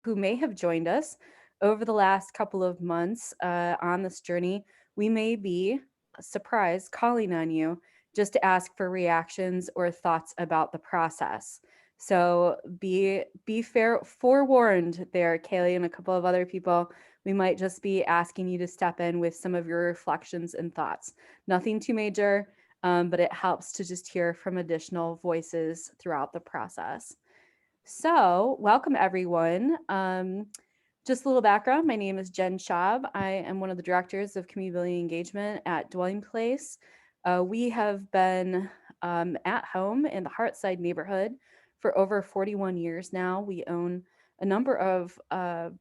who may have joined us over the last couple of months on this journey, we may be surprised calling on you just to ask for reactions or thoughts about the process. So be fair, forewarned there, Kaylee and a couple of other people. We might just be asking you to step in with some of your reflections and thoughts. Nothing too major, but it helps to just hear from additional voices throughout the process. So, welcome everyone. Just a little background. My name is Jen Schaub. I am one of the directors of community building engagement at Dwelling Place. We have been at home in the Hartside neighborhood for over 41 years now. We own a number of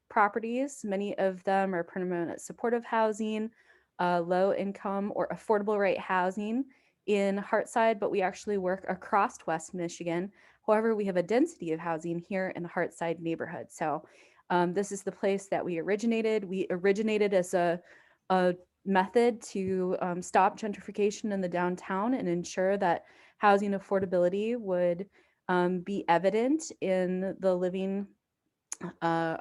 properties. Many of them are permanent supportive housing, low income or affordable rate housing in Hartside, but we actually work across West Michigan. However, we have a density of housing here in the Hartside neighborhood. So this is the place that we originated. We originated as a method to stop gentrification in the downtown and ensure that housing affordability would be evident in the living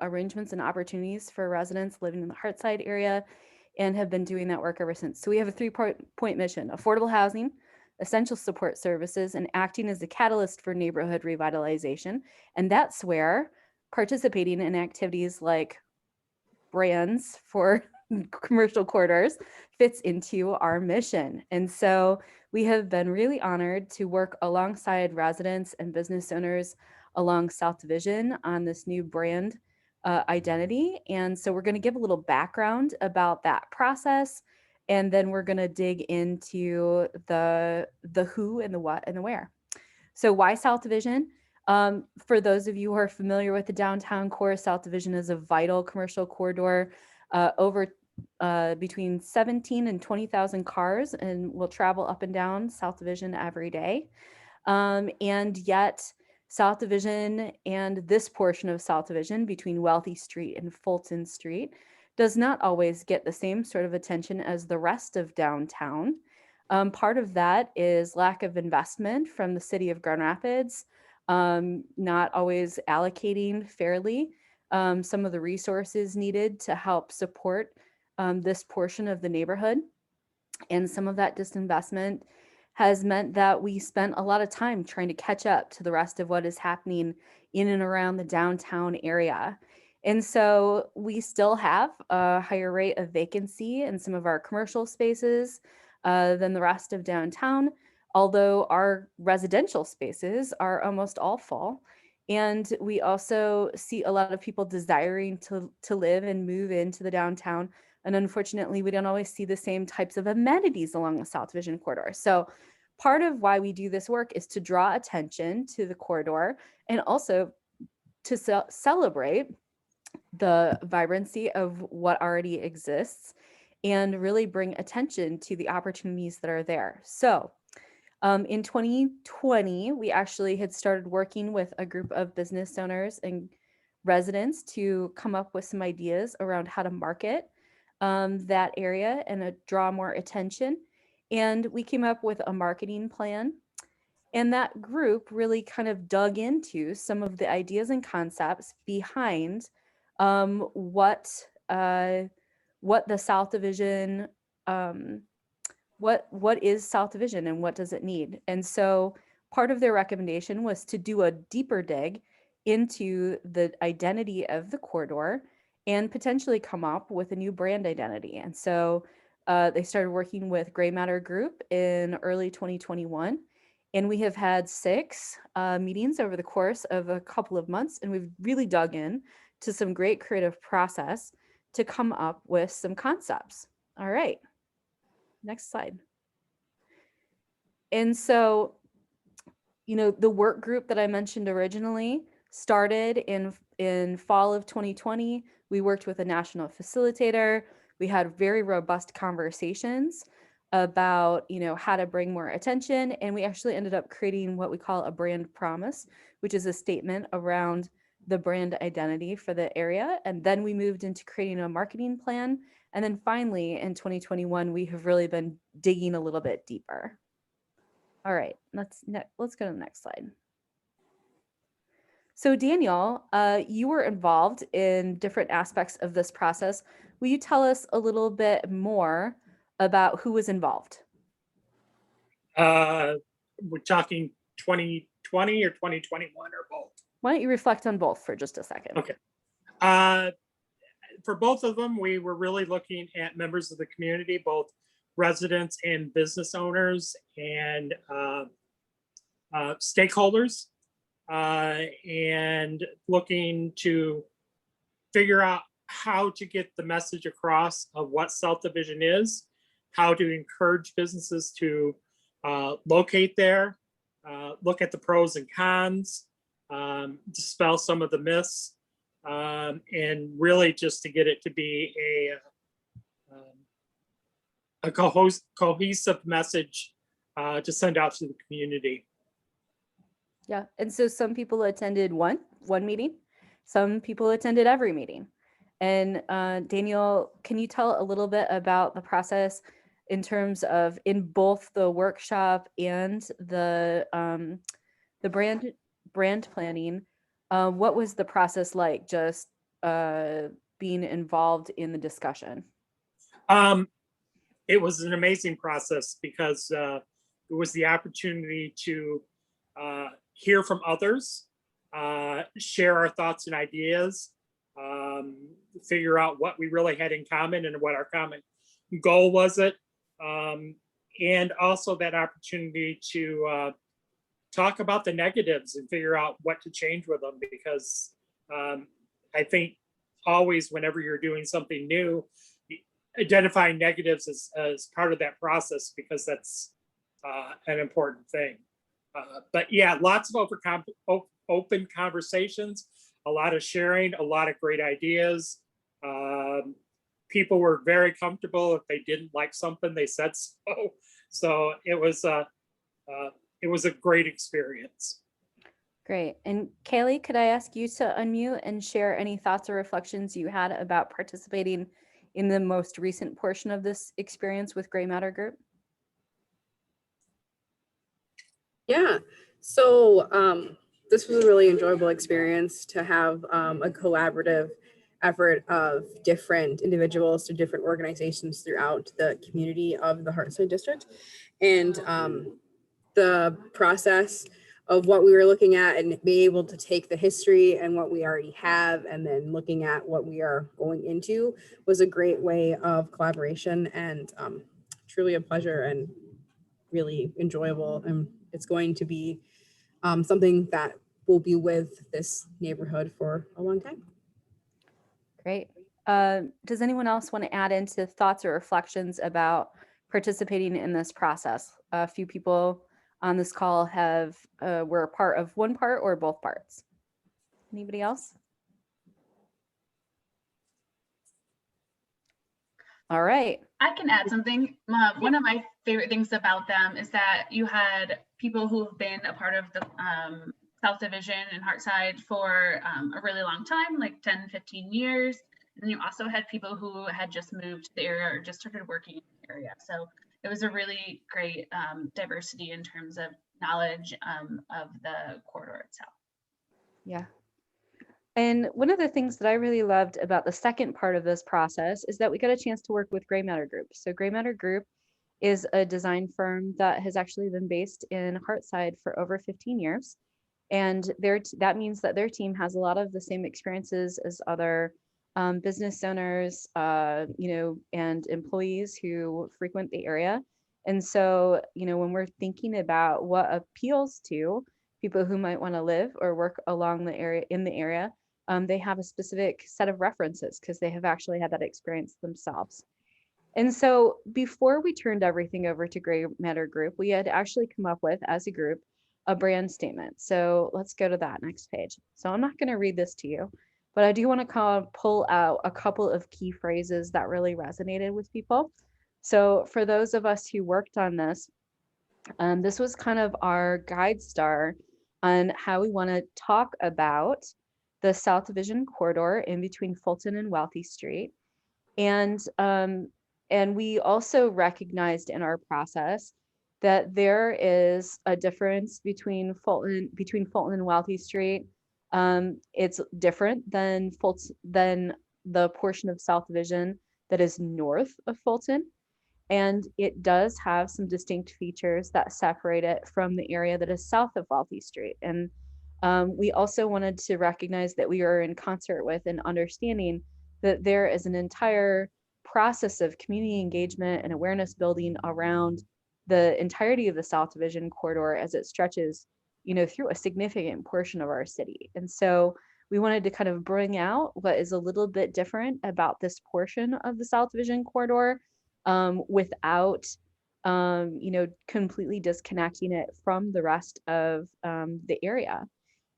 arrangements and opportunities for residents living in the Hartside area, and have been doing that work ever since. So we have a three-point mission: affordable housing, essential support services, and acting as a catalyst for neighborhood revitalization. And that's where participating in activities like brands for commercial corridors fits into our mission. And so we have been really honored to work alongside residents and business owners along South Division on this new brand identity. And so we're going to give a little background about that process, and then we're going to dig into the who and the what and the where. So why South Division? For those of you who are familiar with the downtown core, South Division is a vital commercial corridor. Over between 17 and 20,000 cars and will travel up and down South Division every day. And yet South Division and this portion of South Division between Wealthy Street and Fulton Street does not always get the same sort of attention as the rest of downtown. Part of that is lack of investment from the city of Grand Rapids, not always allocating fairly some of the resources needed to help support this portion of the neighborhood. And some of that disinvestment has meant that we spent a lot of time trying to catch up to the rest of what is happening in and around the downtown area. And so we still have a higher rate of vacancy in some of our commercial spaces than the rest of downtown, although our residential spaces are almost all full. And we also see a lot of people desiring to live and move into the downtown. And unfortunately, we don't always see the same types of amenities along the South Division corridor. So part of why we do this work is to draw attention to the corridor and also to celebrate the vibrancy of what already exists and really bring attention to the opportunities that are there. So in 2020, we actually had started working with a group of business owners and residents to come up with some ideas around how to market that area and draw more attention. And we came up with a marketing plan. And that group really kind of dug into some of the ideas and concepts behind um, what uh, what the South Division um, what is South Division and what does it need. And so part of their recommendation was to do a deeper dig into the identity of the corridor and potentially come up with a new brand identity. And so they started working with Gray Matter Group in early 2021. And we have had 6 meetings over the course of a couple of months, and we've really dug in to some great creative process to come up with some concepts. All right, next slide. And so, the work group that I mentioned originally started in fall of 2020. We worked with a national facilitator. We had very robust conversations about, how to bring more attention. And we actually ended up creating what we call a brand promise, which is a statement around the brand identity for the area. And then we moved into creating a marketing plan. And then finally, in 2021, we have really been digging a little bit deeper. All right, let's go to the next slide. So Daniel, you were involved in different aspects of this process. Will you tell us a little bit more about who was involved? We're talking 2020 or 2021 or both. Why don't you reflect on both for just a second? Okay. Uh, for both of them, we were really looking at members of the community, both residents and business owners and stakeholders, and looking to figure out how to get the message across of what South Division is, how to encourage businesses to locate there, look at the pros and cons, dispel some of the myths, and really just to get it to be a cohesive message to send out to the community. Yeah. And so some people attended one meeting, some people attended every meeting. And Daniel, can you tell a little bit about the process in terms of in both the workshop and the brand planning? What was the process like, just being involved in the discussion? It was an amazing process because it was the opportunity to hear from others, share our thoughts and ideas, figure out what we really had in common and what our common goal was it, and also that opportunity to talk about the negatives and figure out what to change with them, because I think always whenever you're doing something new, identifying negatives as part of that process, because that's an important thing. But yeah, lots of open conversations, a lot of sharing, a lot of great ideas. People were very comfortable. If they didn't like something, they said so. So it was a great experience. Great. And Kaylee, could I ask you to unmute and share any thoughts or reflections you had about participating in the most recent portion of this experience with Gray Matter Group? Yeah, so this was a really enjoyable experience to have a collaborative effort of different individuals to different organizations throughout the community of the Hartside District. And the process of what we were looking at and be able to take the history and what we already have and then looking at what we are going into was a great way of collaboration, and truly a pleasure and really enjoyable. And it's going to be something that will be with this neighborhood for a long time. Great. Does anyone else want to add into thoughts or reflections about participating in this process? A few people on this call were a part of one part or both parts. Anybody else? All right. I can add something. One of my favorite things about them is that you had people who have been a part of the South Division and Hartside for a really long time, like 10, 15 years. And then you also had people who had just moved to the area or just started working in the area. So it was a really great diversity in terms of knowledge of the corridor itself. Yeah. And one of the things that I really loved about the second part of this process is that we got a chance to work with Gray Matter Group. So Gray Matter Group is a design firm that has actually been based in Hartside for over 15 years. And that means that their team has a lot of the same experiences as other business owners, and employees who frequent the area. And so, when we're thinking about what appeals to people who might want to live or work along the area, they have a specific set of references because they have actually had that experience themselves. And so before we turned everything over to Gray Matter Group, we had actually come up with, as a group, a brand statement. So let's go to that next page. So I'm not going to read this to you, but I do want to kind of pull out a couple of key phrases that really resonated with people. So for those of us who worked on this, this was kind of our guide star on how we want to talk about the South Division corridor in between Fulton and Wealthy Street. And we also recognized in our process that there is a difference between Fulton and Wealthy Street It's different than than the portion of South Division that is north of Fulton. And it does have some distinct features that separate it from the area that is south of Wealthy Street. And we also wanted to recognize that we are in concert with and understanding that there is an entire process of community engagement and awareness building around the entirety of the South Division corridor as it stretches, through a significant portion of our city. And so we wanted to kind of bring out what is a little bit different about this portion of the South Division corridor, without completely disconnecting it from the rest of the area.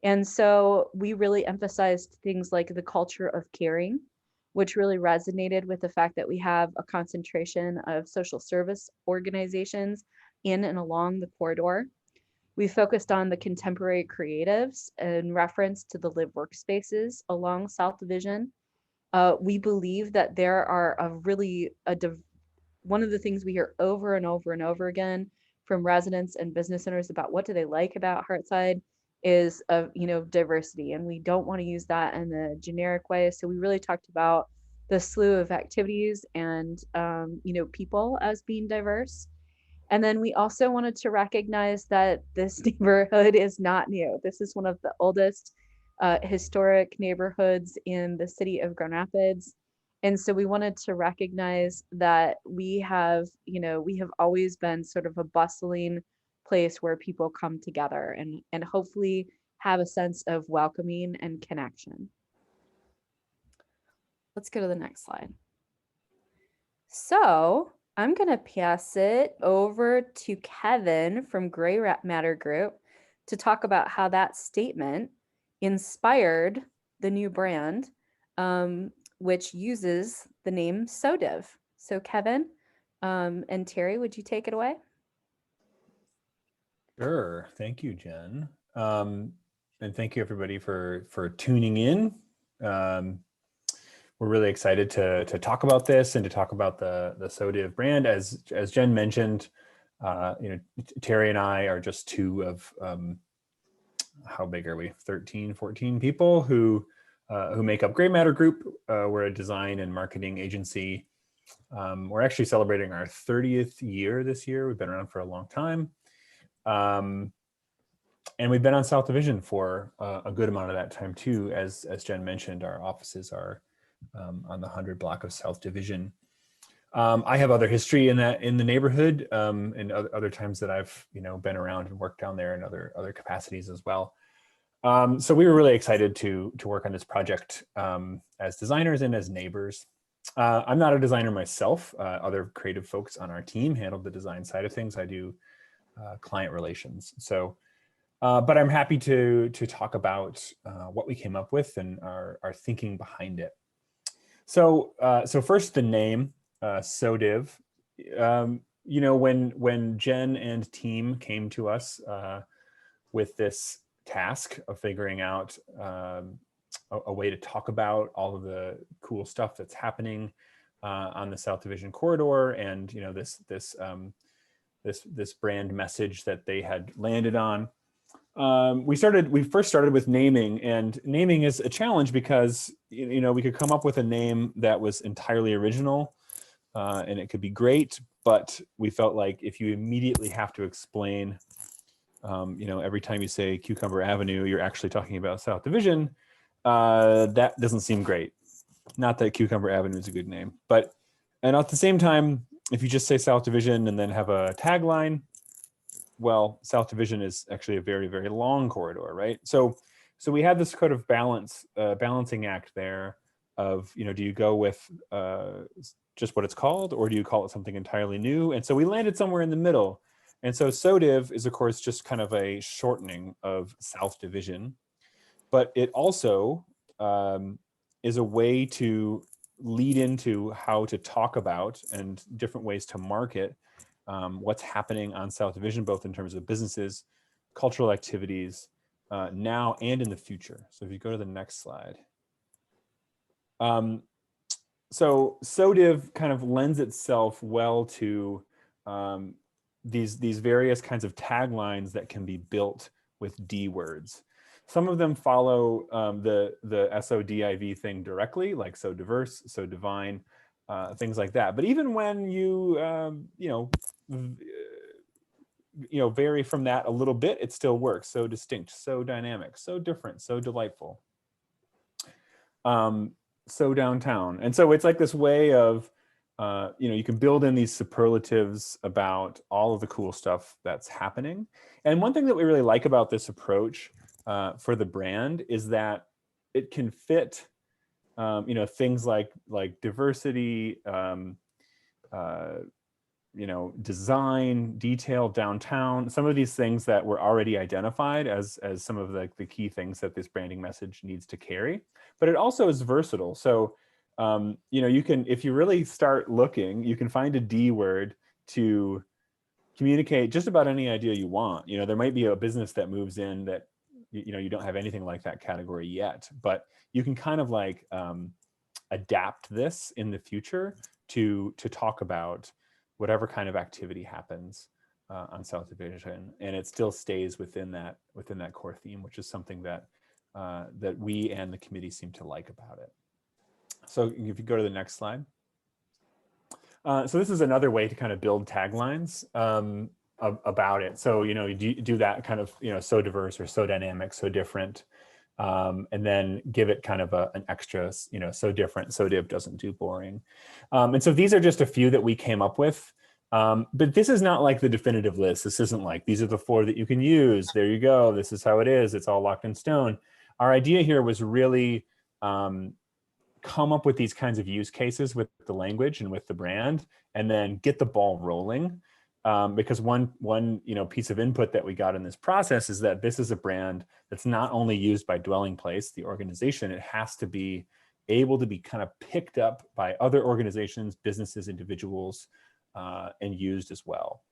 And so we really emphasized things like the culture of caring, which really resonated with the fact that we have a concentration of social service organizations in and along the corridor. We focused on the contemporary creatives in reference to the live workspaces along South Division. We believe that there are one of the things we hear over and over and over again from residents and business owners about what do they like about Hartside is of diversity, and we don't want to use that in a generic way. So we really talked about the slew of activities and people as being diverse. And then we also wanted to recognize that this neighborhood is not new. This is one of the oldest historic neighborhoods in the city of Grand Rapids. And so we wanted to recognize that we have always been sort of a bustling place where people come together and hopefully have a sense of welcoming and connection. Let's go to the next slide. So I'm going to pass it over to Kevin from Gray Matter Group to talk about how that statement inspired the new brand, which uses the name SoDiv. So Kevin and Terry, would you take it away? Sure. Thank you, Jen. And thank you everybody for tuning in. We're really excited to talk about this and to talk about the SoDiv brand. As Jen mentioned, Terry and I are just two of, how big are we? 13, 14 people who make up Gray Matter Group. We're a design and marketing agency. We're actually celebrating our 30th year this year. We've been around for a long time. And we've been on South Division for a good amount of that time too. As Jen mentioned, our offices are on the 100 block of South Division. I have other history in the neighborhood, and other times that I've been around and worked down there in other capacities as well. So we were really excited to work on this project as designers and as neighbors. I'm not a designer myself. Other creative folks on our team handled the design side of things. I do client relations. So, but I'm happy to talk about what we came up with and our thinking behind it. So first the name, SoDiv. When Jen and team came to us with this task of figuring out a way to talk about all of the cool stuff that's happening on the South Division corridor, and this brand message that they had landed on. We first started with naming, and naming is a challenge because we could come up with a name that was entirely original and it could be great, but we felt like if you immediately have to explain, every time you say Cucumber Avenue, you're actually talking about South Division, that doesn't seem great. Not that Cucumber Avenue is a good name, and at the same time, if you just say South Division and then have a tagline, well, South Division is actually a very, very long corridor, right? So we had this kind of balancing act there of, do you go with just what it's called, or do you call it something entirely new? And so we landed somewhere in the middle. And so SoDiv is, of course, just kind of a shortening of South Division, but it also is a way to lead into how to talk about and different ways to market what's happening on South Division, both in terms of businesses, cultural activities, now and in the future. So if you go to the next slide. So SoDiv kind of lends itself well to these various kinds of taglines that can be built with D words. Some of them follow the SoDiv thing directly, like so diverse, so divine, things like that. But even when you vary from that a little bit, it still works. So distinct, so dynamic, so different, so delightful. So downtown. And so it's like this way of, you can build in these superlatives about all of the cool stuff that's happening. And one thing that we really like about this approach for the brand is that it can fit, things like diversity, design, detail, downtown, some of these things that were already identified as some of the key things that this branding message needs to carry. But it also is versatile. So, you can, if you really start looking, you can find a D word to communicate just about any idea you want. There might be a business that moves in that, you don't have anything like that category yet, but you can kind of like adapt this in the future to talk about whatever kind of activity happens on South Division, and it still stays within that core theme, which is something that that we and the committee seem to like about it. So if you go to the next slide. So this is another way to kind of build taglines about it. So you do that kind of so diverse or so dynamic, so different, and then give it kind of an extra so different, so div doesn't do boring. And so these are just a few that we came up with. But this is not like the definitive list. This isn't like, these are the 4 that you can use. There you go. This is how it is. It's all locked in stone. Our idea here was really come up with these kinds of use cases with the language and with the brand, and then get the ball rolling. Because one piece of input that we got in this process is that this is a brand that's not only used by Dwelling Place, the organization, it has to be able to be kind of picked up by other organizations, businesses, individuals, and used as well.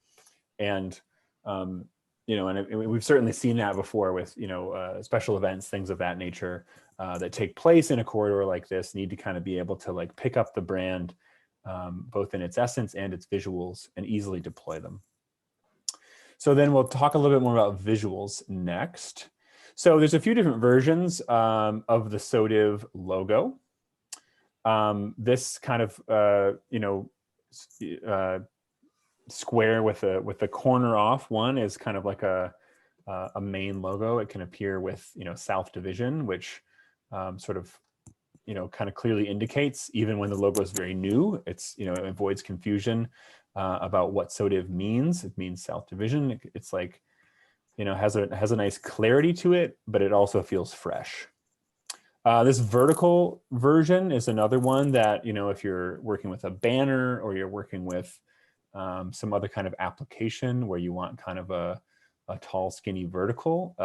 And and we've certainly seen that before with special events, things of that nature that take place in a corridor like this, need to kind of be able to like pick up the brand both in its essence and its visuals, and easily deploy them. So then we'll talk a little bit more about visuals next. So there's a few different versions of the SoDiv logo. This kind of square with a corner off one is kind of like a main logo. It can appear with South Division, which sort of kind of clearly indicates, even when the logo is very new, it avoids confusion about what SoDiv means. It means South Division. It's like has a nice clarity to it, but it also feels fresh. This vertical version is another one that, if you're working with a banner or you're working with some other kind of application where you want kind of a tall, skinny vertical,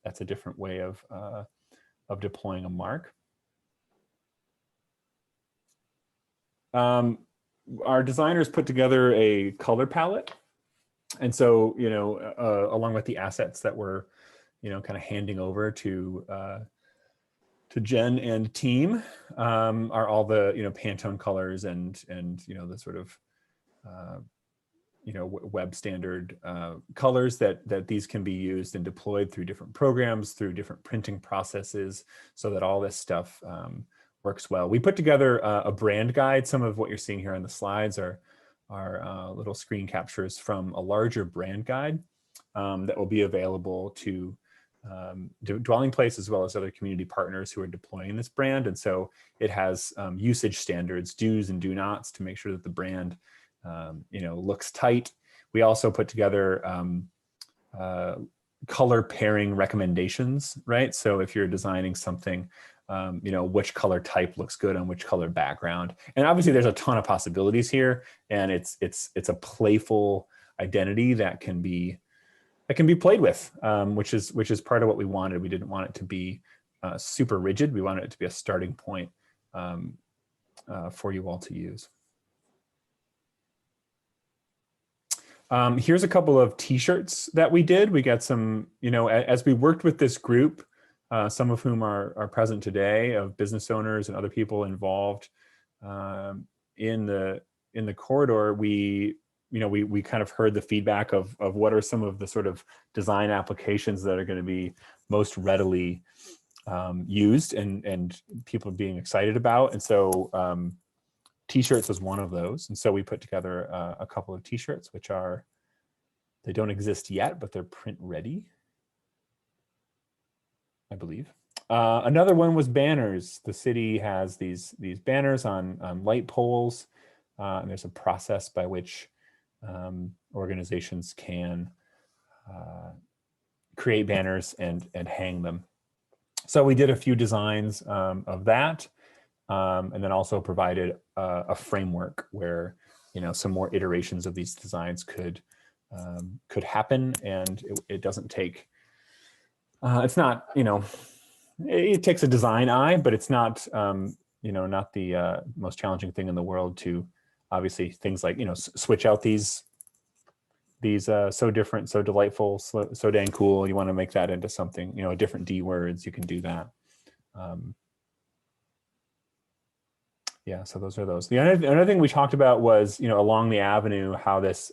that's a different way of deploying a mark. Our designers put together a color palette. And so, along with the assets that we're, kind of handing over to Jen and team, are all the, Pantone colors and the sort of, web standard colors that these can be used and deployed through different programs, through different printing processes, so that all this stuff works well. We put together a brand guide. Some of what you're seeing here on the slides are little screen captures from a larger brand guide that will be available to Dwelling Place as well as other community partners who are deploying this brand. And so it has usage standards, do's and do nots, to make sure that the brand looks tight. We also put together color pairing recommendations, right? So if you're designing something, which color type looks good on which color background. And obviously there's a ton of possibilities here, and it's a playful identity that can be played with, which is part of what we wanted. We didn't want it to be super rigid. We wanted it to be a starting point for you all to use. Here's a couple of t-shirts that we did. We got some, as we worked with this group, some of whom are present today, of business owners and other people involved in the corridor. We kind of heard the feedback of what are some of the sort of design applications that are going to be most readily used and people being excited about. And so t-shirts was one of those. And so we put together a couple of t-shirts, which they don't exist yet, but they're print ready, I believe. Another one was banners. The city has these banners on light poles, and there's a process by which organizations can create banners and hang them. So we did a few designs of that, and then also provided a framework where some more iterations of these designs could happen, and it doesn't take. It's not it takes a design eye, but it's not not the most challenging thing in the world to obviously things like switch out these so different, so delightful, so dang cool. You want to make that into something, a different D words, you can do that. Yeah, so those are those. The another thing we talked about was, along the avenue, how this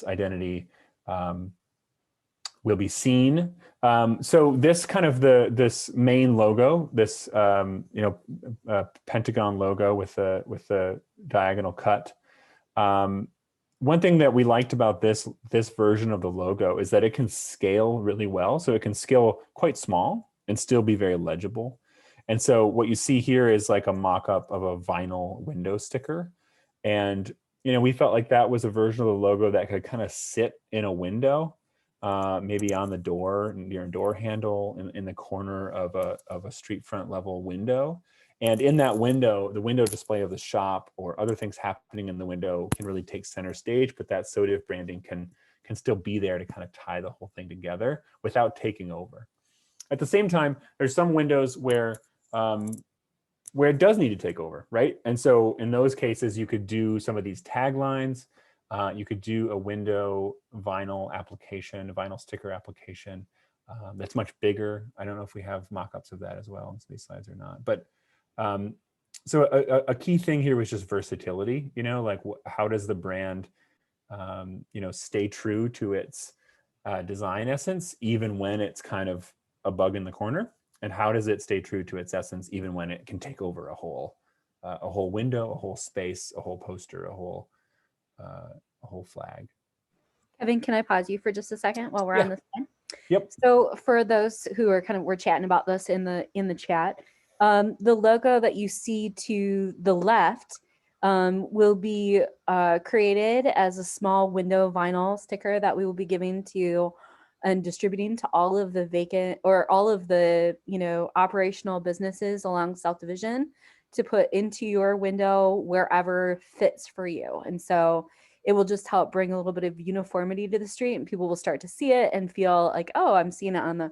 identity will be seen. So this kind of this main logo, this pentagon logo with the diagonal cut. One thing that we liked about this version of the logo is that it can scale really well. So it can scale quite small and still be very legible. And so what you see here is like a mock-up of a vinyl window sticker. And, we felt like that was a version of the logo that could kind of sit in a window, maybe on the door, near a door handle, in the corner of a street front level window. And in that window, the window display of the shop or other things happening in the window can really take center stage, but that SoDiv branding can still be there to kind of tie the whole thing together without taking over. At the same time, there's some windows where it does need to take over, right? And so in those cases, you could do some of these taglines. You could do a window vinyl application, a vinyl sticker application that's much bigger. I don't know if we have mock-ups of that as well in these slides or not, but so a key thing here was just versatility, like how does the brand, stay true to its design essence, even when it's kind of a bug in the corner? And how does it stay true to its essence, even when it can take over a whole window, a whole space, a whole poster, a whole flag? Kevin, can I pause you for just a second while we're on this slide? Yep. So for those who are we're chatting about this in the chat, the logo that you see to the left will be created as a small window vinyl sticker that we will be giving to and distributing to all of the vacant or all of the operational businesses along South Division to put into your window wherever fits for you. And so it will just help bring a little bit of uniformity to the street, and people will start to see it and feel like, oh, I'm seeing it on the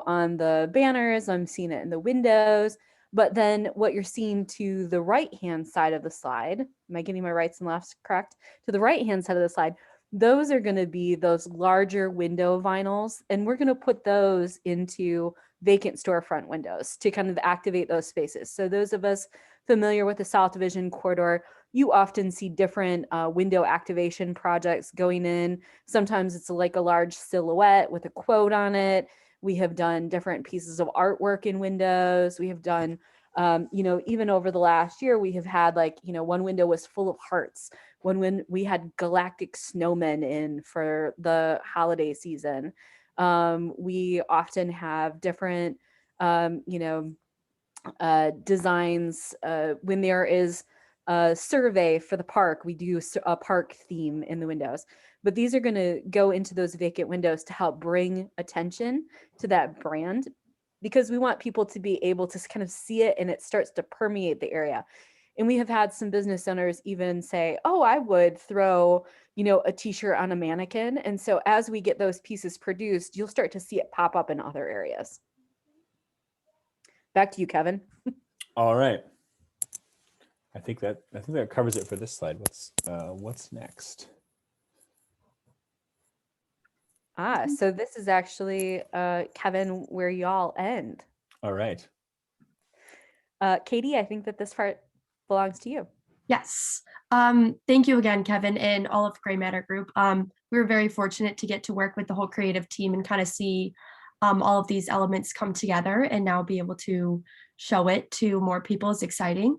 on the banners, I'm seeing it in the windows. But then what you're seeing to the right-hand side of the slide, am I getting my rights and lefts correct? To the right-hand side of the slide, those are going to be those larger window vinyls, and we're going to put those into vacant storefront windows to kind of activate those spaces. So those of us familiar with the South Division corridor, you often see different window activation projects going in. Sometimes it's like a large silhouette with a quote on it. We have done different pieces of artwork in windows. We have done, even over the last year, we have had one window was full of hearts. When we had galactic snowmen in for the holiday season. We often have different, designs. When there is a survey for the park, we do a park theme in the windows. But these are going to go into those vacant windows to help bring attention to that brand, because we want people to be able to kind of see it and it starts to permeate the area. And we have had some business owners even say, oh, I would throw, a t-shirt on a mannequin. And so as we get those pieces produced, you'll start to see it pop up in other areas. Back to you, Kevin. All right. I think that covers it for this slide. What's next? So this is actually, Kevin, where y'all end. All right. Katie, I think that this part belongs to you. Yes. Thank you again, Kevin, and all of Gray Matter Group. We were very fortunate to get to work with the whole creative team and kind of see all of these elements come together and now be able to show it to more people is exciting.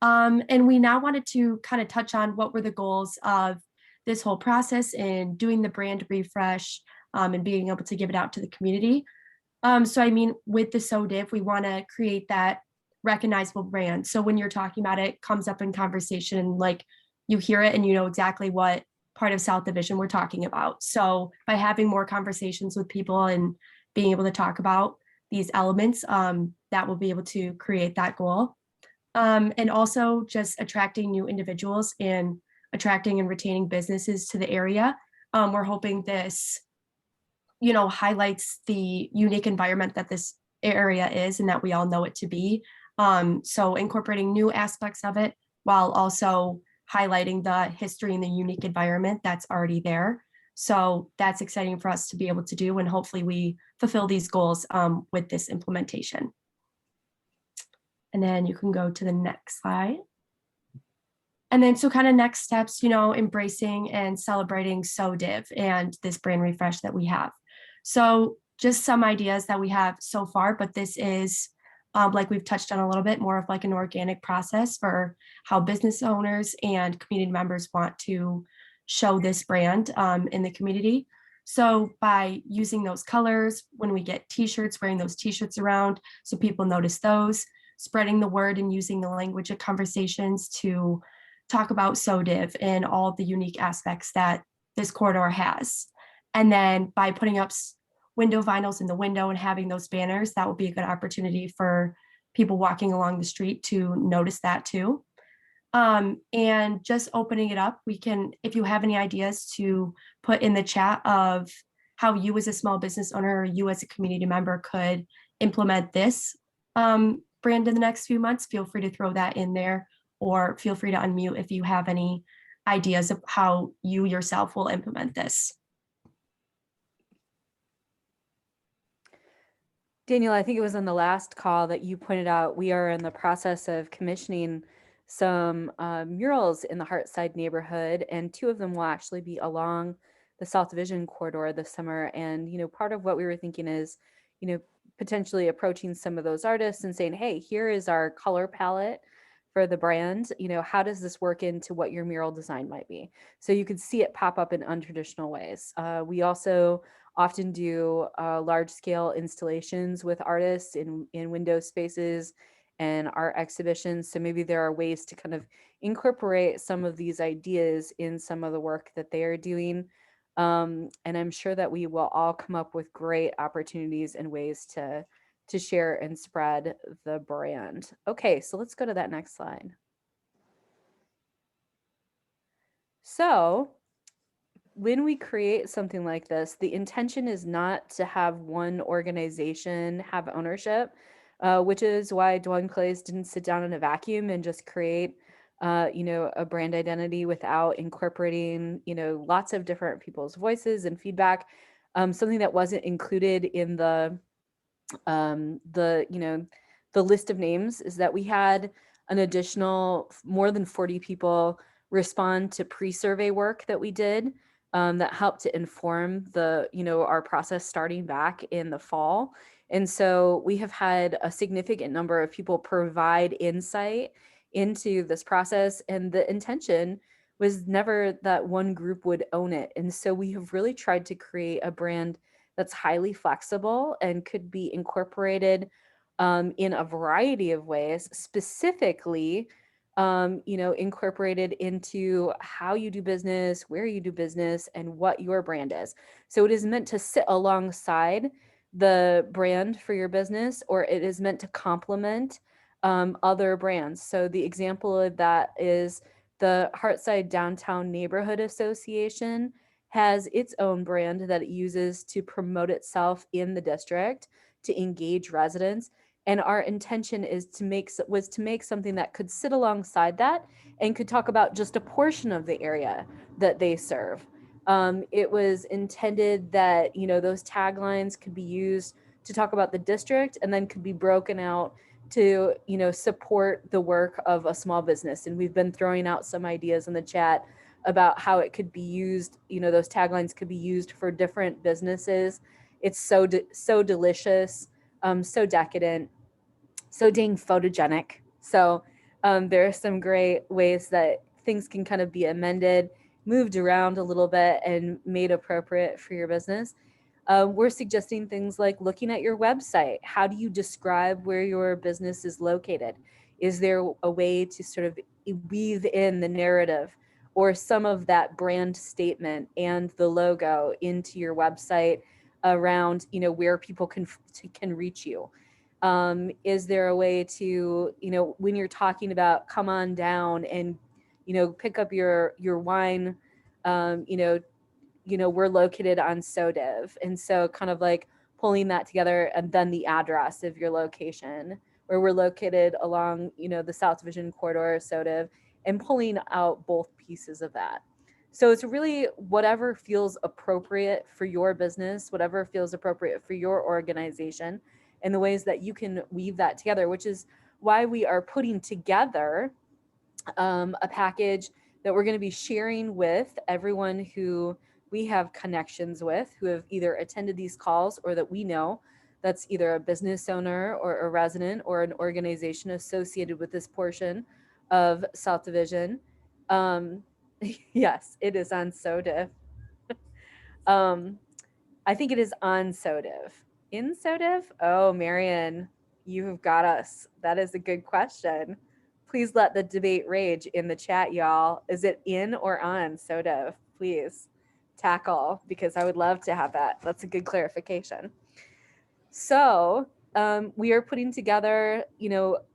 And we now wanted to kind of touch on what were the goals of this whole process in doing the brand refresh and being able to give it out to the community. So I mean, with the SoDiv, we want to create that recognizable brand. So when you're talking about it, it comes up in conversation, like you hear it and you know exactly what part of South Division we're talking about. So by having more conversations with people and being able to talk about these elements, that will be able to create that goal. And also just attracting new individuals and attracting and retaining businesses to the area. We're hoping this, you know, highlights the unique environment that this area is and that we all know it to be. So incorporating new aspects of it while also highlighting the history and the unique environment that's already there. So that's exciting for us to be able to do, and hopefully we fulfill these goals with this implementation. And then you can go to the next slide. And then so kind of next steps, you know, embracing and celebrating SoDiv and this brand refresh that we have. So just some ideas that we have so far, but this is like we've touched on a little bit more of like an organic process for how business owners and community members want to show this brand in the community. So by using those colors, when we get t-shirts, wearing those t-shirts around so people notice those, spreading the word and using the language of conversations to talk about SoDiv and all of the unique aspects that this corridor has. And then by putting up window vinyls in the window and having those banners, that will be a good opportunity for people walking along the street to notice that too. And just opening it up, we can, if you have any ideas to put in the chat of how you as a small business owner or you as a community member could implement this brand in the next few months, feel free to throw that in there, or feel free to unmute if you have any ideas of how you yourself will implement this. Daniel, I think it was in the last call that you pointed out we are in the process of commissioning some murals in the Hartside neighborhood, and 2 of them will actually be along the South Division corridor this summer. And, you know, part of what we were thinking is, you know, potentially approaching some of those artists and saying, hey, here is our color palette for the brand. You know, how does this work into what your mural design might be? So you could see it pop up in untraditional ways. We also often do large scale installations with artists in window spaces and art exhibitions. So maybe there are ways to kind of incorporate some of these ideas in some of the work that they are doing. And I'm sure that we will all come up with great opportunities and ways to share and spread the brand. Okay, so let's go to that next slide. So when we create something like this, the intention is not to have one organization have ownership, which is why Dwayne Clays didn't sit down in a vacuum and just create, you know, a brand identity without incorporating, you know, lots of different people's voices and feedback. Something that wasn't included in the you know, the list of names is that we had an additional more than 40 people respond to pre-survey work that we did. That helped to inform the, you know, our process starting back in the fall. And so we have had a significant number of people provide insight into this process, and the intention was never that one group would own it. And so we have really tried to create a brand that's highly flexible and could be incorporated in a variety of ways, specifically you know, incorporated into how you do business, where you do business, and what your brand is. So it is meant to sit alongside the brand for your business, or it is meant to complement other brands. So the example of that is the Hartside Downtown Neighborhood Association has its own brand that it uses to promote itself in the district, to engage residents. And our intention is was to make something that could sit alongside that and could talk about just a portion of the area that they serve. It was intended that, you know, those taglines could be used to talk about the district and then could be broken out to, you know, support the work of a small business. And we've been throwing out some ideas in the chat about how it could be used, you know, those taglines could be used for different businesses It's so delicious, so decadent, so dang photogenic. So there are some great ways that things can kind of be amended, moved around a little bit, and made appropriate for your business. We're suggesting things like looking at your website. How do you describe where your business is located? Is there a way to sort of weave in the narrative or some of that brand statement and the logo into your website around, where people can reach you? Is there a way to, when you're talking about come on down and, pick up your wine, we're located on SoDiv. And so kind of like pulling that together, and then the address of your location, where we're located along, the South Division corridor, SoDiv, and pulling out both pieces of that. So it's really whatever feels appropriate for your business, whatever feels appropriate for your organization, and the ways that you can weave that together, which is why we are putting together a package that we're going to be sharing with everyone who we have connections with, who have either attended these calls or that we know that's either a business owner or a resident or an organization associated with this portion of South Division. Yes, it is on SoDiv. I think it is on SoDiv. In SoDiv? Oh, Marion, you have got us. That is a good question. Please let the debate rage in the chat, y'all. Is it in or on SoDiv? Please tackle, because I would love to have that. That's a good clarification. So we are putting together,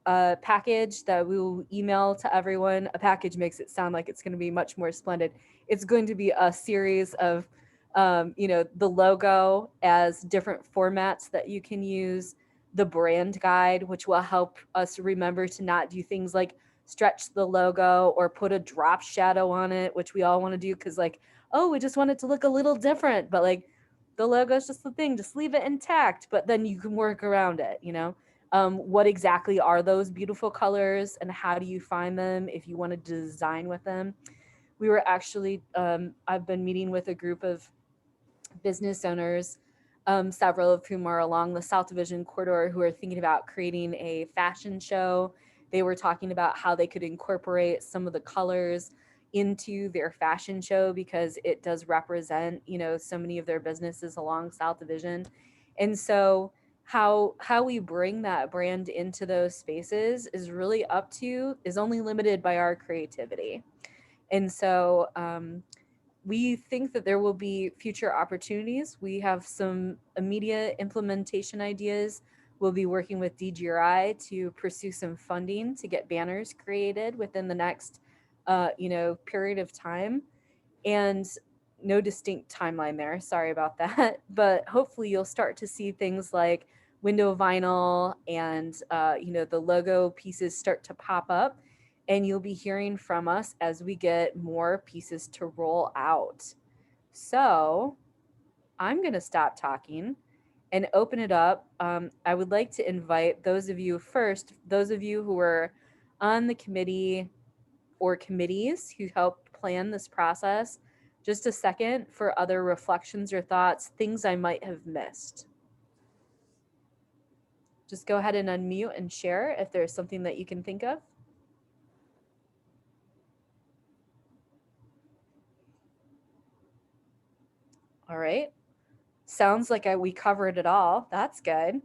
a package that we will email to everyone. A package makes it sound like it's going to be much more splendid. It's going to be a series of, the logo as different formats that you can use, the brand guide, which will help us remember to not do things like stretch the logo or put a drop shadow on it, which we all want to do because we just want it to look a little different, but the logo is just the thing, just leave it intact, but then you can work around it, what exactly are those beautiful colors and how do you find them if you want to design with them? We were actually, I've been meeting with a group of business owners, several of whom are along the South Division corridor, who are thinking about creating a fashion show. They were talking about how they could incorporate some of the colors into their fashion show because it does represent, so many of their businesses along South Division. And so how we bring that brand into those spaces is only limited by our creativity. And so we think that there will be future opportunities. We have some immediate implementation ideas. We'll be working with DGRI to pursue some funding to get banners created within the next, period of time. And no distinct timeline there. Sorry about that. But hopefully you'll start to see things like window vinyl and, the logo pieces start to pop up. And you'll be hearing from us as we get more pieces to roll out. So I'm going to stop talking and open it up. I would like to invite those of you who were on the committee or committees who helped plan this process, just a second for other reflections or thoughts, things I might have missed. Just go ahead and unmute and share if there's something that you can think of. All right. Sounds like we covered it all. That's good.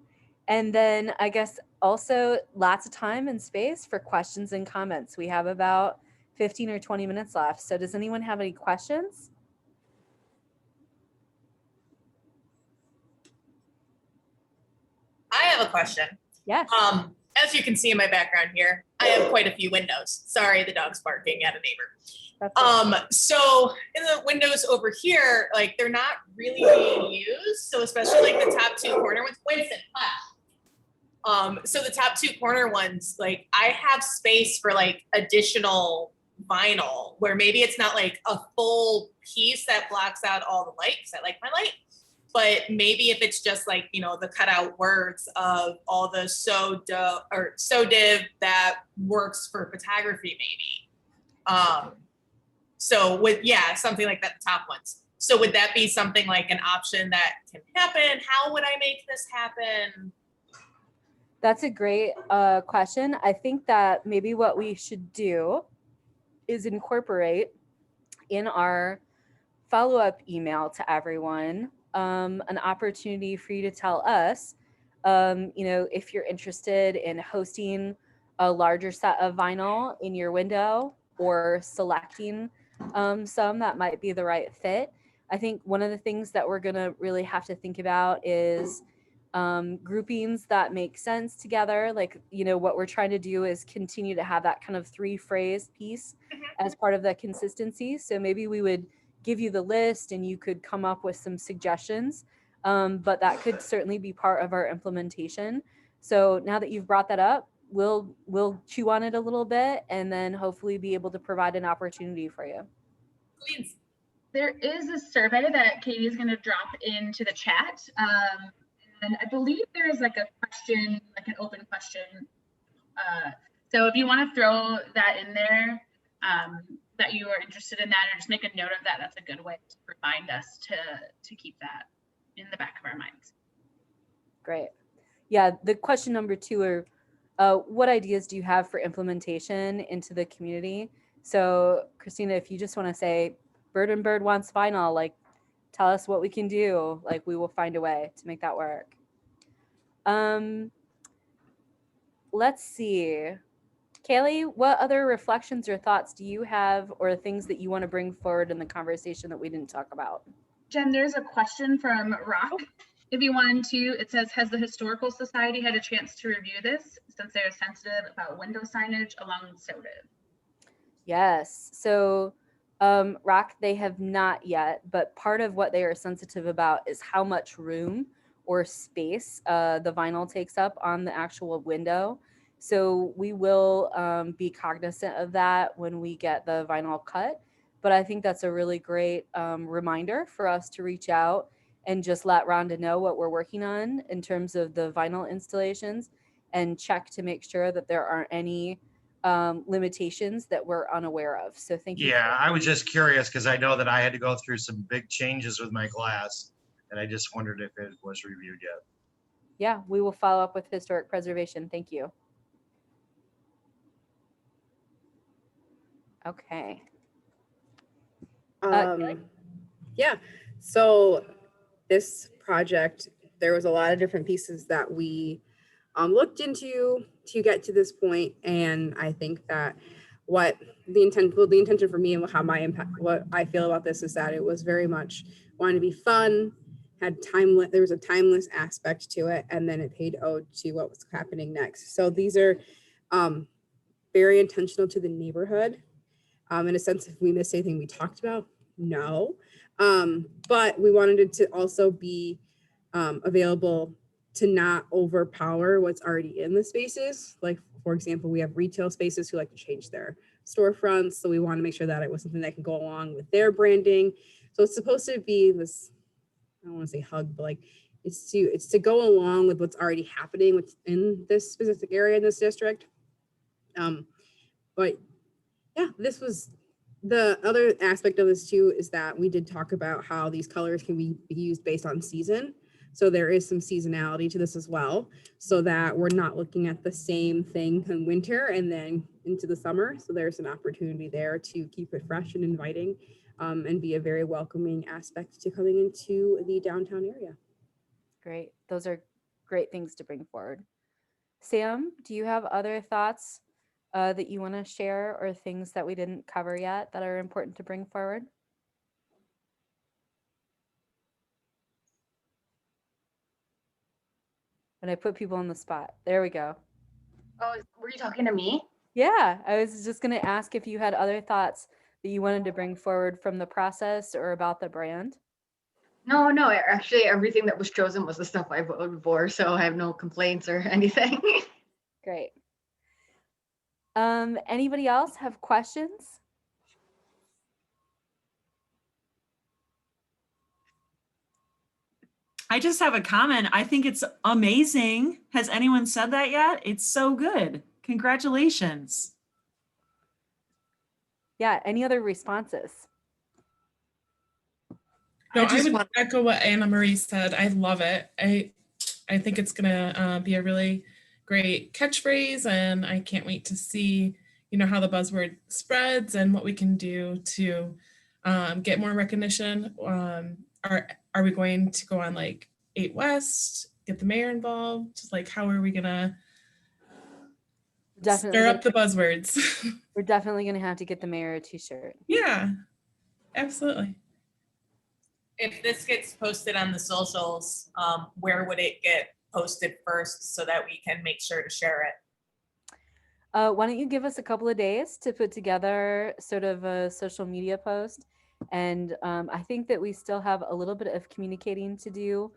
And then I guess also lots of time and space for questions and comments. We have about 15 or 20 minutes left. So does anyone have any questions? I have a question. Yes. As you can see in my background here, I have quite a few windows. Sorry, the dog's barking at a neighbor. So in the windows over here, they're not really being used. So especially the top two corner ones, Winston, so the top two corner ones, I have space for additional vinyl where maybe it's not a full piece that blocks out all the light, because I like my light. But maybe if it's just the cutout words of all the SoDiv that works for photography, maybe. So with, something like that, the top ones. So would that be something like an option that can happen? How would I make this happen? That's a great question. I think that maybe what we should do is incorporate in our follow-up email to everyone an opportunity for you to tell us, if you're interested in hosting a larger set of vinyl in your window or selecting some that might be the right fit. I think one of the things that we're going to really have to think about is groupings that make sense together. Like, what we're trying to do is continue to have that kind of 3-phrase piece as part of the consistency. So maybe we would give you the list and you could come up with some suggestions, but that could certainly be part of our implementation. So now that you've brought that up, we'll chew on it a little bit and then hopefully be able to provide an opportunity for you. Please. There is a survey that Katie is going to drop into the chat. And I believe there is like a question, like an open question. So if you want to throw that in there, that you are interested in that, or just make a note of that, that's a good way to remind us to keep that in the back of our minds. Great. Yeah, the question number 2 are, what ideas do you have for implementation into the community? So Christina, if you just want to say, Bird and Bird wants vinyl, like tell us what we can do. Like we will find a way to make that work. Let's see. Kaylee, what other reflections or thoughts do you have or things that you want to bring forward in the conversation that we didn't talk about? Jen, there's a question from Rock. If you wanted to, it says, has the Historical Society had a chance to review this since they're sensitive about window signage along SoDiv? Yes. So Rock, they have not yet, but part of what they are sensitive about is how much room or space the vinyl takes up on the actual window. So we will be cognizant of that when we get the vinyl cut. But I think that's a really great reminder for us to reach out and just let Rhonda know what we're working on in terms of the vinyl installations and check to make sure that there aren't any limitations that we're unaware of. So thank you. Yeah, I was just curious because I know that I had to go through some big changes with my glass, and I just wondered if it was reviewed yet. Yeah, we will follow up with historic preservation. Thank you. Okay. Yeah, so this project, there was a lot of different pieces that we looked into to get to this point, and I think that what the intention for me and how my impact, what I feel about this is that it was very much wanted to be fun, had there was a timeless aspect to it, and then it paid ode to what was happening next. So these are very intentional to the neighborhood. In a sense, if we missed anything we talked about, no. But we wanted it to also be available to not overpower what's already in the spaces. Like, for example, we have retail spaces who like to change their storefronts. So we want to make sure that it was something that can go along with their branding. So it's supposed to be this, I don't want to say hug, but like it's to go along with what's already happening within this specific area in this district. But yeah, this was the other aspect of this too, is that we did talk about how these colors can be used based on season. So there is some seasonality to this as well, so that we're not looking at the same thing in winter and then into the summer. So there's an opportunity there to keep it fresh and inviting, and be a very welcoming aspect to coming into the downtown area. Great. Those are great things to bring forward. Sam, do you have other thoughts that you want to share or things that we didn't cover yet that are important to bring forward? When I put people on the spot. There we go. Oh, were you talking to me? Yeah, I was just going to ask if you had other thoughts that you wanted to bring forward from the process or about the brand. No, actually everything that was chosen was the stuff I voted for, so I have no complaints or anything. Great. Anybody else have questions? I just have a comment. I think it's amazing. Has anyone said that yet? It's so good. Congratulations. Yeah, any other responses? No, I I just would want, echo what Anna Marie said. I love it. I think it's gonna be a really great catchphrase, and I can't wait to see, how the buzzword spreads and what we can do to get more recognition. Are we going to go on like 8 West, get the mayor involved? Like, how are we gonna Definitely stir gonna, up the buzzwords? we're definitely gonna have to get the mayor a t-shirt. Yeah, absolutely. If this gets posted on the socials, where would it get posted first so that we can make sure to share it? Why don't you give us a couple of days to put together sort of a social media post? And I think that we still have a little bit of communicating to do.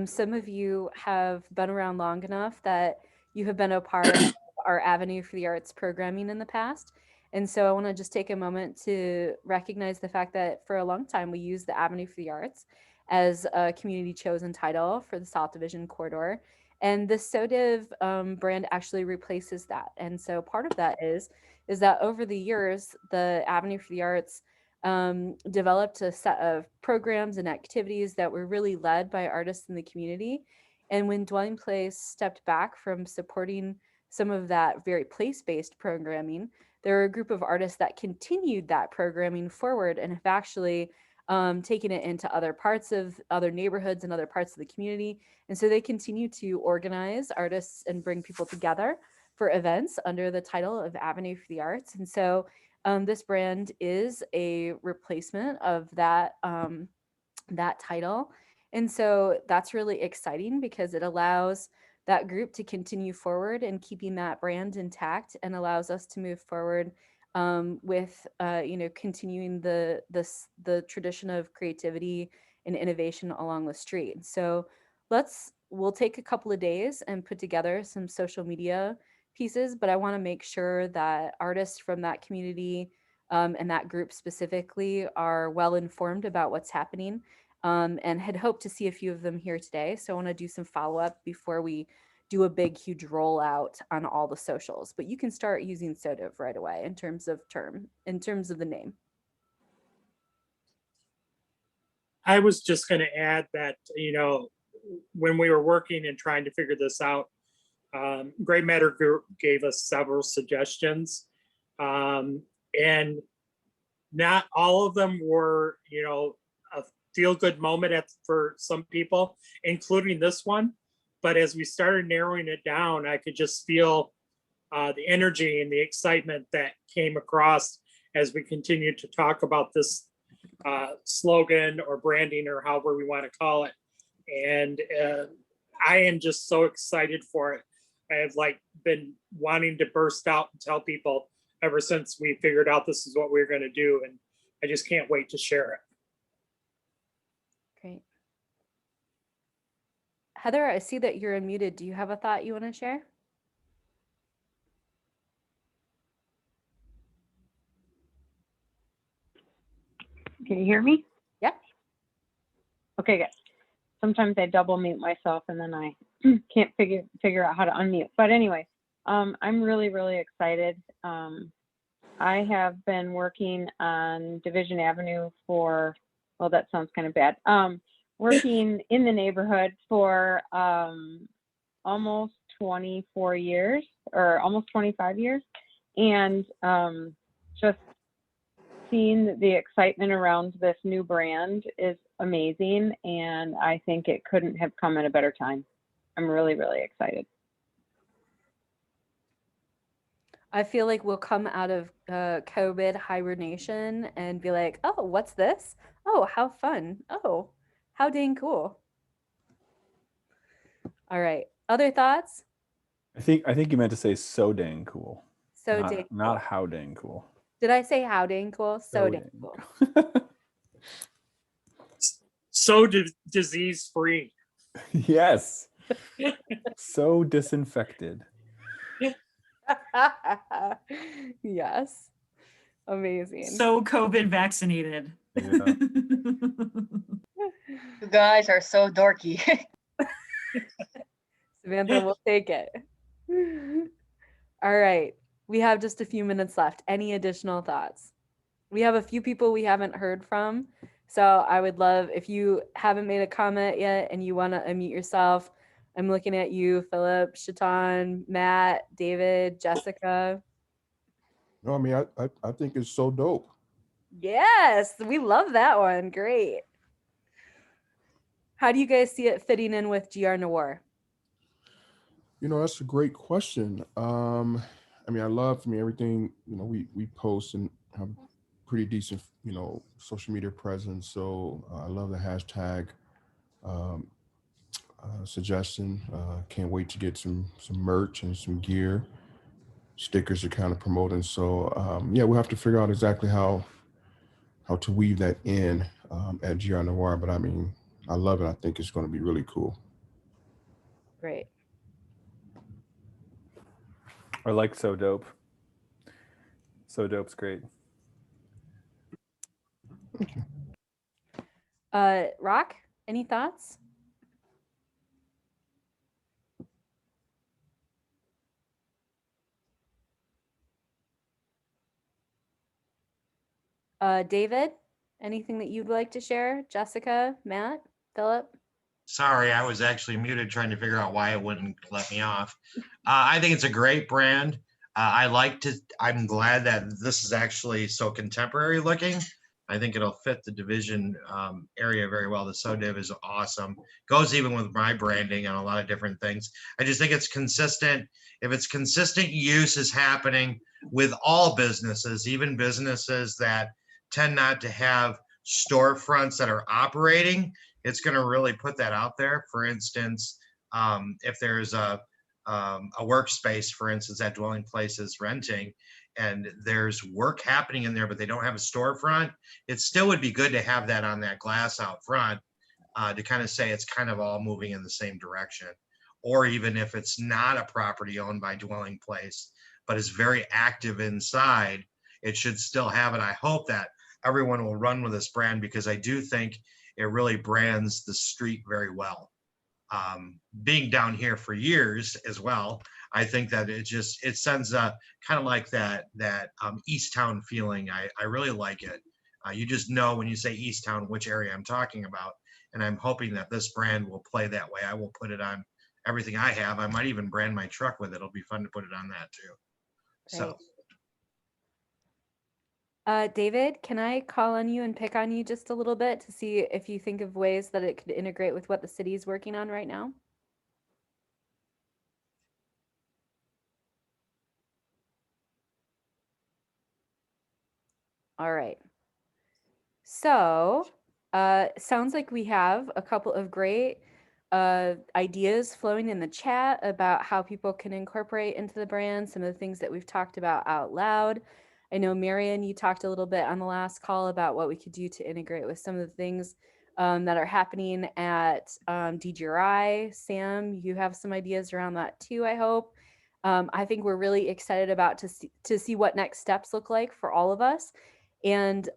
Some of you have been around long enough that you have been a part of our Avenue for the Arts programming in the past. And so I want to just take a moment to recognize the fact that for a long time we used the Avenue for the Arts as a community chosen title for the South Division corridor. And the SoDiv brand actually replaces that. And so part of that is that over the years, the Avenue for the Arts developed a set of programs and activities that were really led by artists in the community. And when Dwelling Place stepped back from supporting some of that very place-based programming, there were a group of artists that continued that programming forward and have actually taken it into other parts of other neighborhoods and other parts of the community. And so they continue to organize artists and bring people together for events under the title of Avenue for the Arts. And so this brand is a replacement of that, that title. And so that's really exciting because it allows that group to continue forward and keeping that brand intact, and allows us to move forward with continuing the tradition of creativity and innovation along the street. So we'll take a couple of days and put together some social media pieces, but I want to make sure that artists from that community and that group specifically are well informed about what's happening, and had hoped to see a few of them here today. So I want to do some follow-up before we do a big, huge rollout on all the socials. But you can start using SoDiv right away in terms of the name. I was just going to add that, when we were working and trying to figure this out, Gray Matter Group gave us several suggestions. And not all of them were, a feel-good moment for some people, including this one. But as we started narrowing it down, I could just feel the energy and the excitement that came across as we continued to talk about this slogan or branding or however we want to call it. And I am just so excited for it. I have been wanting to burst out and tell people ever since we figured out this is what we we're going to do. And I just can't wait to share it. Great. Heather, I see that you're unmuted. Do you have a thought you want to share? Can you hear me? Yeah. Okay, good. Sometimes I double mute myself and then I can't figure out how to unmute. But anyway, I'm really, really excited. I have been working on Division Avenue for, well, that sounds kind of bad. Working in the neighborhood for almost 24 years or almost 25 years. And just seeing the excitement around this new brand is amazing. And I think it couldn't have come at a better time. I'm really, really excited. I feel like we'll come out of COVID hibernation and be like, oh, what's this? Oh, how fun. Oh, how dang cool. All right. Other thoughts? I think you meant to say so dang cool. So not, dang cool. not how dang cool. Did I say how dang cool? So dang cool. So disease free. Yes. So disinfected. Yes. Amazing. So COVID vaccinated. Yeah. You guys are so dorky. Samantha will take it. All right. We have just a few minutes left. Any additional thoughts? We have a few people we haven't heard from. So I would love if you haven't made a comment yet and you want to unmute yourself. I'm looking at you, Philip, Shaitan, Matt, David, Jessica. No, I mean, I think it's so dope. Yes, we love that one. Great. How do you guys see it fitting in with GR Noir? You know, that's a great question. I mean, everything, you know, we post and have pretty decent, you know, social media presence. So I love the hashtag um, suggestion. Can't wait to get some merch and some gear. Stickers are kind of promoting. So yeah, we'll have to figure out exactly how to weave that in at GR Noir. But I mean, I love it. I think it's going to be really cool. Great. I like So Dope. So Dope's great. Rock, any thoughts? David, anything that you'd like to share? Jessica, Matt, Philip? Sorry, I was actually muted trying to figure out why it wouldn't let me off. I think it's a great brand. I'm glad that this is actually so contemporary looking. I think it'll fit the division area very well. The SoDiv is awesome. Goes even with my branding on a lot of different things. I just think it's consistent. If it's consistent use is happening with all businesses, even businesses that tend not to have storefronts that are operating, it's going to really put that out there. For instance, if there's a workspace, for instance, that Dwelling Place is renting, and there's work happening in there, but they don't have a storefront, it still would be good to have that on that glass out front to kind of say it's kind of all moving in the same direction. Or even if it's not a property owned by Dwelling Place, but is very active inside, it should still have it. I hope that everyone will run with this brand because I do think it really brands the street very well. Being down here for years as well, I think that it sends a kind of like that East Town feeling. I really like it. You just know when you say East Town which area I'm talking about, and I'm hoping that this brand will play that way. I will put it on everything I have. I might even brand my truck with it. It'll be fun to put it on that too. So. David, can I call on you and pick on you just a little bit to see if you think of ways that it could integrate with what the city is working on right now? All right. So, sounds like we have a couple of great ideas flowing in the chat about how people can incorporate into the brand some of the things that we've talked about out loud. I know, Marion, you talked a little bit on the last call about what we could do to integrate with some of the things that are happening at DGRI. Sam, you have some ideas around that too, I hope. I think we're really excited about to see what next steps look like for all of us. And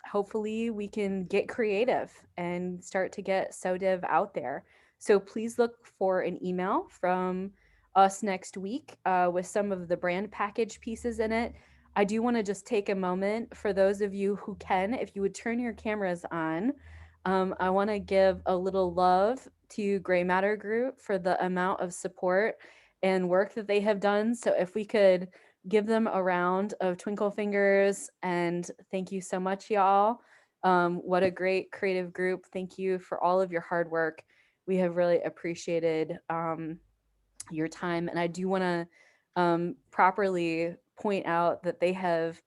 hopefully we can get creative and start to get SoDiv out there. So please look for an email from us next week with some of the brand package pieces in it. I do want to just take a moment for those of you who can, if you would turn your cameras on. I want to give a little love to Gray Matter Group for the amount of support and work that they have done. So if we could give them a round of twinkle fingers, and thank you so much, y'all. What a great creative group. Thank you for all of your hard work. We have really appreciated your time. And I do want to properly point out that they have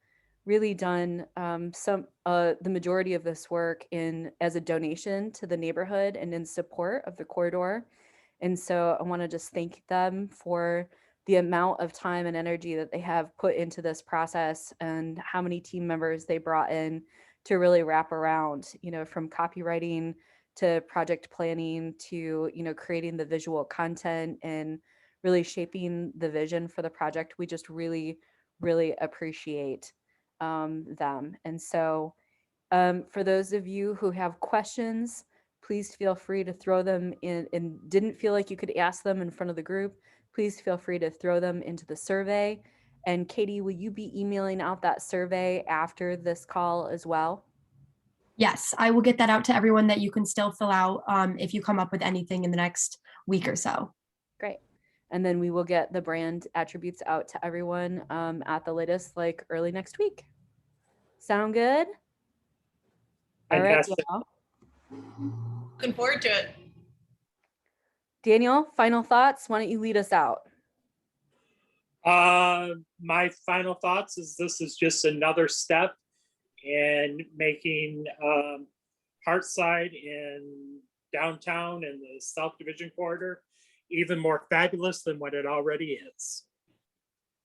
really done the majority of this work as a donation to the neighborhood and in support of the corridor. And so I want to just thank them for the amount of time and energy that they have put into this process and how many team members they brought in to really wrap around, from copywriting to project planning to, creating the visual content and really shaping the vision for the project. We just really, really appreciate them. And so for those of you who have questions, please feel free to throw them in and didn't feel like you could ask them in front of the group. Please feel free to throw them into the survey. And Katie, will you be emailing out that survey after this call as well? Yes, I will get that out to everyone that you can still fill out if you come up with anything in the next week or so. Great. And then we will get the brand attributes out to everyone at the latest, like early next week. Sound good? All right, Fantastic. y'all. Looking forward to it. Daniel, final thoughts? Why don't you lead us out? My final thoughts is this is just another step in making Hartside and downtown and the South Division corridor even more fabulous than what it already is.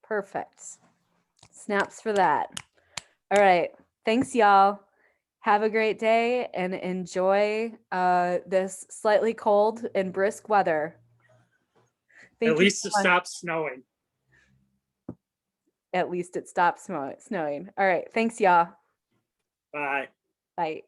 Perfect. Snaps for that. All right. Thanks, y'all. Have a great day and enjoy this slightly cold and brisk weather. Thank At you least so it much. stops snowing. At least it stops snowing. All right. Thanks, y'all. Bye. Bye.